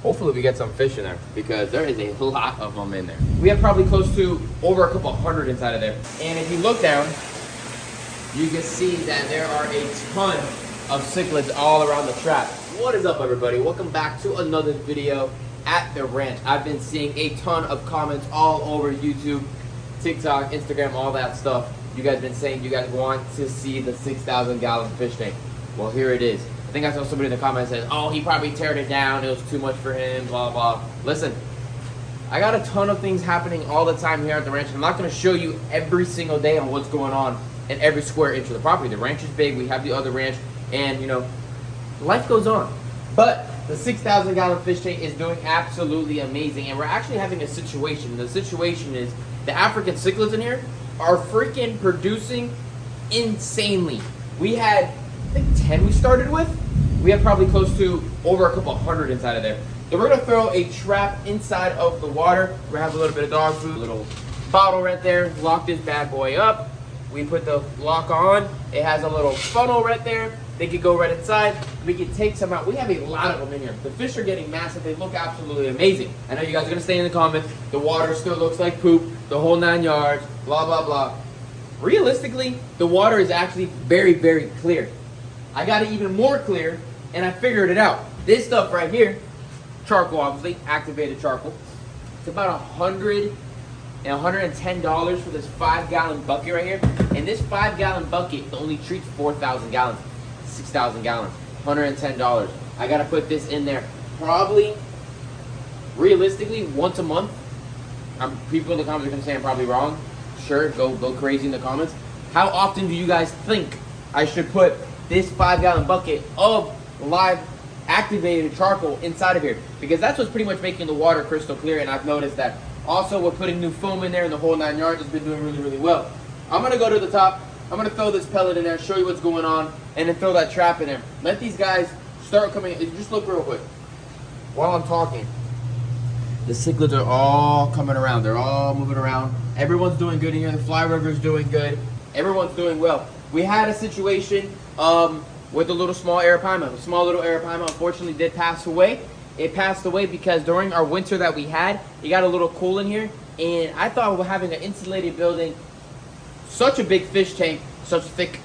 Hopefully we get some fish in there because there is a lot of them in there. We have probably close to over a couple hundred inside of there. And if you look down, you can see that there are a ton of cichlids all around the trap. What is up, everybody? Welcome back to another video at the ranch. I've been seeing a ton of comments all over YouTube, TikTok, Instagram, all that stuff. You guys been saying you guys want to see the 6,000-gallon fish tank. Well, here it is. I think I saw somebody in the comments says, oh, he probably teared it down. It was too much for him, blah, blah. Listen, I got a ton of things happening all the time here at the ranch. I'm not going to show you every single day on what's going on in every square inch of the property. The ranch is big. We have the other ranch. And, you know, life goes on. But the 6,000-gallon fish tank is doing absolutely amazing. And we're actually having a situation. The situation is the African cichlids in here are freaking producing insanely. We had, I think, 10 we started with. We have probably close to over a couple hundred inside of there. So we're gonna throw a trap inside of the water. We're gonna have a little bit of dog food, a little bottle right there. Lock this bad boy up. We put the lock on. It has a little funnel right there. They could go right inside. We can take some out. We have a lot of them in here. The fish are getting massive. They look absolutely amazing. I know you guys are gonna stay in the comments. The water still looks like poop, the whole 9 yards, blah, blah, blah. Realistically, the water is actually very, very clear. I got it even more clear, and I figured it out. This stuff right here, charcoal, obviously, activated charcoal. It's about $100 and $110 for this 5-gallon bucket right here. And this 5-gallon bucket only treats 4,000 gallons, 6,000 gallons, $110. I gotta put this in there probably, realistically, once a month. People in the comments are gonna say I'm probably wrong. Sure, go crazy in the comments. How often do you guys think I should put this 5-gallon bucket of live activated charcoal inside of here? Because that's what's pretty much making the water crystal clear. And I've noticed that also we're putting new foam in there, and the whole 9 yards has been doing really, really well. I'm gonna go to the top. I'm gonna throw this pellet in there, show you what's going on, and then throw that trap in there. Let these guys start coming. Just look real quick while I'm talking. The cichlids are all coming around. They're all moving around. Everyone's doing good in here. The fly river's doing good. Everyone's doing well. We had a situation with a little small arapaima. A small little arapaima unfortunately did pass away. It passed away because during our winter that we had, it got a little cool in here. And I thought we were having an insulated building, such a big fish tank, such thick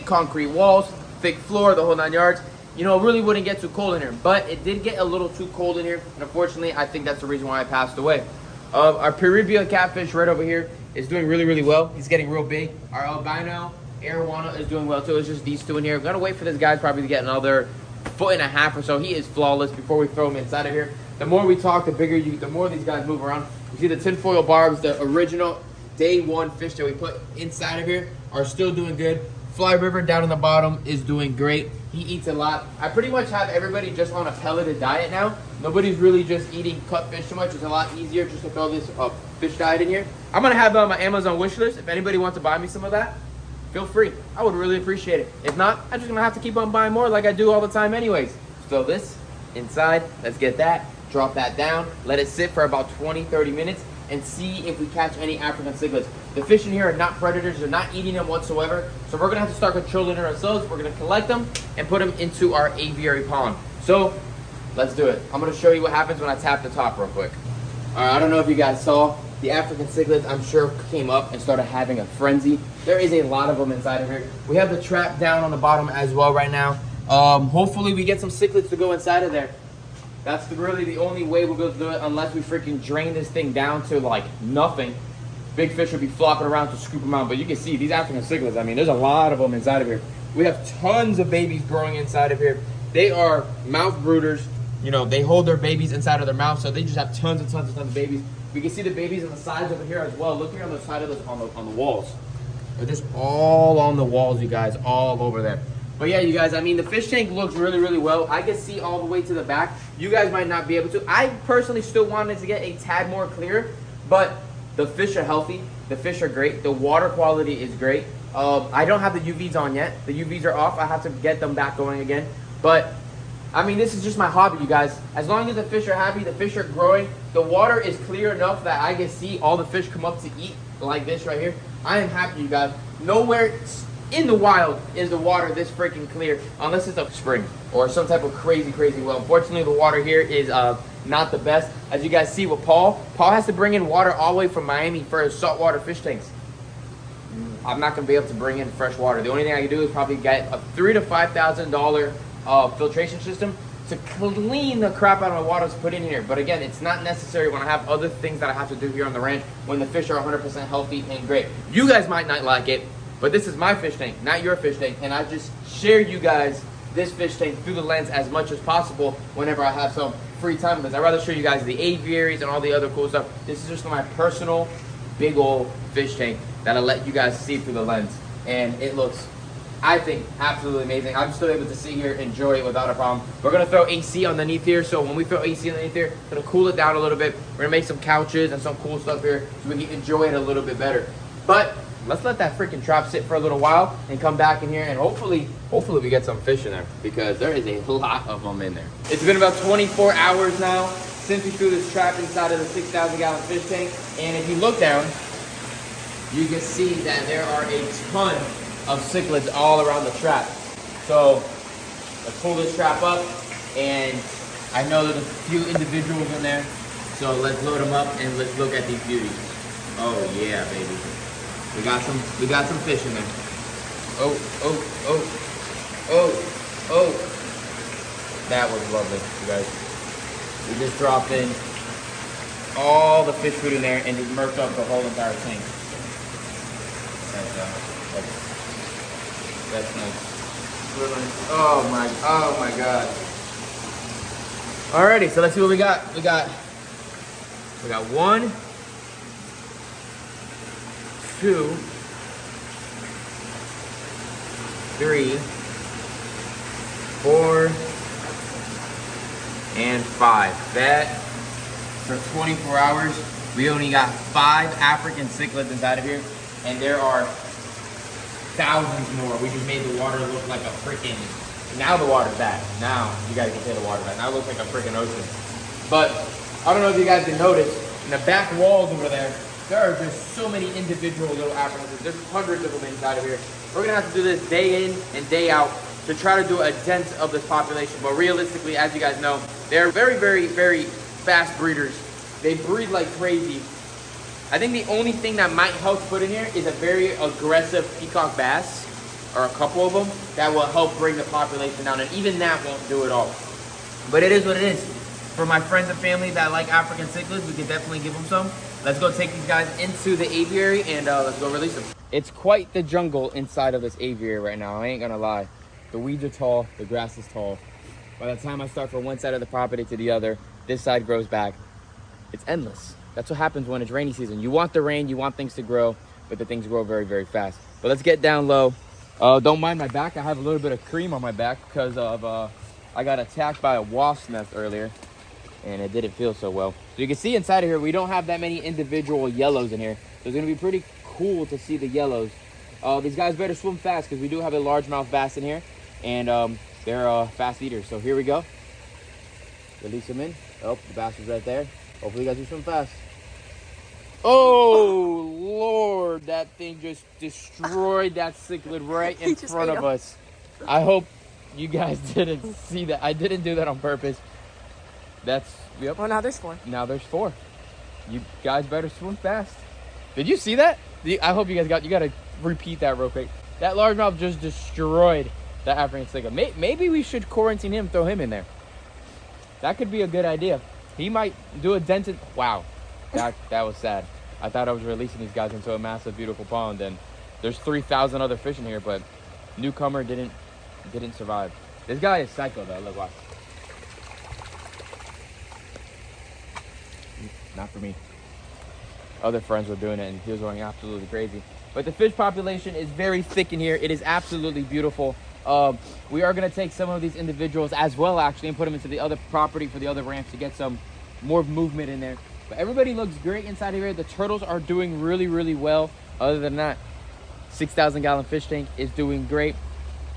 concrete walls, thick floor, the whole 9 yards. You know, it really wouldn't get too cold in here. But it did get a little too cold in here. And unfortunately, I think that's the reason why I passed away. Our Peribia catfish right over here is doing really, really well. He's getting real big. Our albino arowana is doing well too. It's just these two in here. We're gonna wait for this guy probably to get another 1.5 feet or so. He is flawless before we throw him inside of here. The more we talk, the more these guys move around. You see the tinfoil barbs, the original day one fish that we put inside of here are still doing good. Fly River down in the bottom is doing great. He eats a lot. I pretty much have everybody just on a pelleted diet now. Nobody's really just eating cut fish too much. It's a lot easier just to throw this fish diet in here. I'm gonna have my Amazon wish list. If anybody wants to buy me some of that, feel free. I would really appreciate it. If not, I'm just gonna have to keep on buying more like I do all the time anyways. Throw this inside. Let's get that. Drop that down. Let it sit for about 20-30 minutes and see if we catch any African cichlids. The fish in here are not predators. They're not eating them whatsoever. So we're gonna have to start controlling it ourselves. We're gonna collect them and put them into our aviary pond. So let's do it. I'm gonna show you what happens when I tap the top real quick. All right, I don't know if you guys saw, the African cichlids, I'm sure, came up and started having a frenzy. There is a lot of them inside of here. We have the trap down on the bottom as well right now. Hopefully we get some cichlids to go inside of there. That's really the only way we'll be able to do it, unless we freaking drain this thing down to like nothing. Big fish will be flopping around to scoop them out. But you can see these African cichlids, I mean, there's a lot of them inside of here. We have tons of babies growing inside of here. They are mouth brooders. You know, they hold their babies inside of their mouth, so they just have tons and tons and tons of babies. We can see the babies on the sides over here as well. Look here on the side of this, on the walls. They're just all on the walls, you guys, all over there. But yeah, you guys, I mean, the fish tank looks really, really well. I can see all the way to the back. You guys might not be able to. I personally still wanted to get a tad more clear, but the fish are healthy. The fish are great. The water quality is great. I don't have the UVs on yet. The UVs are off. I have to get them back going again. But I mean, this is just my hobby, you guys. As long as the fish are happy, the fish are growing, the water is clear enough that I can see all the fish come up to eat like this right here. I am happy, you guys. Nowhere in the wild is the water this freaking clear, unless it's a spring or some type of crazy well. Unfortunately, the water here is not the best. As you guys see with Paul has to bring in water all the way from Miami for his saltwater fish tanks. I'm not gonna be able to bring in fresh water. The only thing I can do is probably get a $3,000 to $5,000 filtration system to clean the crap out of the water to put in here. But again, it's not necessary when I have other things that I have to do here on the ranch when the fish are 100% healthy and great. You guys might not like it, but this is my fish tank, not your fish tank, and I just share you guys this fish tank through the lens as much as possible whenever I have some free time, because I'd rather show you guys the aviaries and all the other cool stuff. This is just my personal big old fish tank that I let you guys see through the lens, and it looks, I think, absolutely amazing. I'm still able to sit here and enjoy it without a problem. We're gonna throw AC underneath here, so when we throw AC underneath here, it'll cool it down a little bit. We're gonna make some couches and some cool stuff here so we can enjoy it a little bit better. But let's let that freaking trap sit for a little while and come back in here, and hopefully we get some fish in there, because there is a lot of them in there. It's been about 24 hours now since we threw this trap inside of the 6,000-gallon fish tank, and if you look down, you can see that there are a ton of cichlids all around the trap. So let's pull this trap up, and I know there's a few individuals in there, so let's load them up and let's look at these beauties. Oh yeah, baby. We got some fish in there. Oh. That was lovely, you guys. We just dropped in all the fish food in there and just murked up the whole entire tank. That's nice. Oh my god. Alrighty, so let's see what we got. We got 1, 2, 3, 4, and 5. That, for 24 hours, we only got 5 African cichlids inside of here, and there are thousands more. We just made the water look like a freaking, now the water's back. Now you guys can say the water back. Now it looks like a freaking ocean. But I don't know if you guys can notice, in the back walls over there are just so many individual little Africans. There's hundreds of them inside of here. We're gonna have to do this day in and day out to try to do a dent of this population. But realistically, as you guys know, they're very, very, very fast breeders. They breed like crazy. I think the only thing that might help put in here is a very aggressive peacock bass, or a couple of them, that will help bring the population down, and even that won't do it all. But it is what it is. For my friends and family that like African cichlids, we can definitely give them some. Let's go take these guys into the aviary and let's go release them. It's quite the jungle inside of this aviary right now, I ain't gonna lie. The weeds are tall, the grass is tall. By the time I start from one side of the property to the other, this side grows back. It's endless. That's what happens when it's rainy season. You want the rain, you want things to grow, but the things grow very, very fast. But let's get down low. Don't mind my back. I have a little bit of cream on my back because of I got attacked by a wasp nest earlier, and it didn't feel so well. So you can see inside of here, we don't have that many individual yellows in here. So it's gonna be pretty cool to see the yellows. These guys better swim fast because we do have a largemouth bass in here, and they're fast eaters. So here we go. Release them in. Oh, the bass is right there. Hopefully you guys do swim fast. Oh, Lord, that thing just destroyed that cichlid right in front of us. I hope you guys didn't see that. I didn't do that on purpose. That's, yep. Well, now there's 4. Now there's 4. You guys better swim fast. Did you see that? I hope you guys you gotta repeat that real quick. That largemouth just destroyed that African cichlid. Maybe we should quarantine him, throw him in there. That could be a good idea. He might do a dented. Wow, that was sad. I thought I was releasing these guys into a massive, beautiful pond, and there's 3,000 other fish in here, but newcomer didn't survive. This guy is psycho though. Look, watch. Not for me. Other friends were doing it, and he was going absolutely crazy. But the fish population is very thick in here. It is absolutely beautiful. We are going to take some of these individuals as well, actually, and put them into the other property for the other ranch to get some more movement in there. But everybody looks great inside of here. The turtles are doing really, really well. Other than that, 6,000-gallon fish tank is doing great.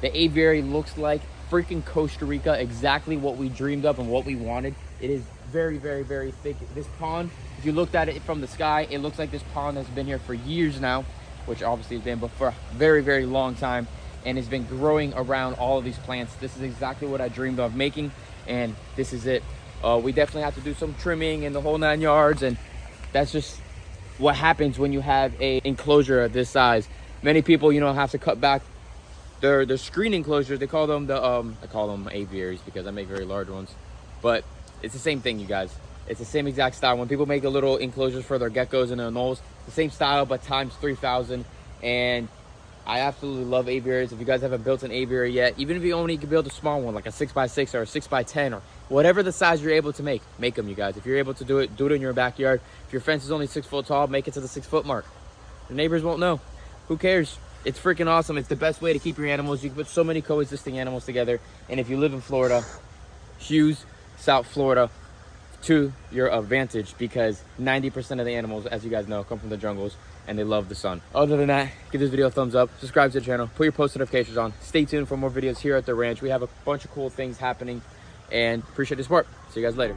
The aviary looks like freaking Costa Rica, exactly what we dreamed of and what we wanted. It is very, very, very thick. This pond, if you looked at it from the sky, it looks like this pond has been here for years now, which obviously has been, but for a very, very long time, and has been growing around all of these plants. This is exactly what I dreamed of making, and this is it. We definitely have to do some trimming and the whole 9 yards, and that's just what happens when you have a enclosure of this size. Many people, you know, have to cut back their screen enclosures. They call them I call them aviaries because I make very large ones, but it's the same thing, you guys. It's the same exact style. When people make the little enclosures for their geckos and their anoles, the same style but times 3,000. And I absolutely love aviaries. If you guys haven't built an aviary yet, even if you only can build a small one like a 6x6 or a 6x10 or whatever the size you're able to make them, you guys. If you're able to do it in your backyard. If your fence is only 6 foot tall, make it to the 6 foot mark. The neighbors won't know. Who cares? It's freaking awesome. It's the best way to keep your animals. You can put so many coexisting animals together. And if you live in Florida, use South Florida to your advantage, because 90% of the animals, as you guys know, come from the jungles and they love the sun. Other than that, give this video a thumbs up, subscribe to the channel, put your post notifications on, stay tuned for more videos here at the ranch. We have a bunch of cool things happening, and appreciate the support. See you guys later.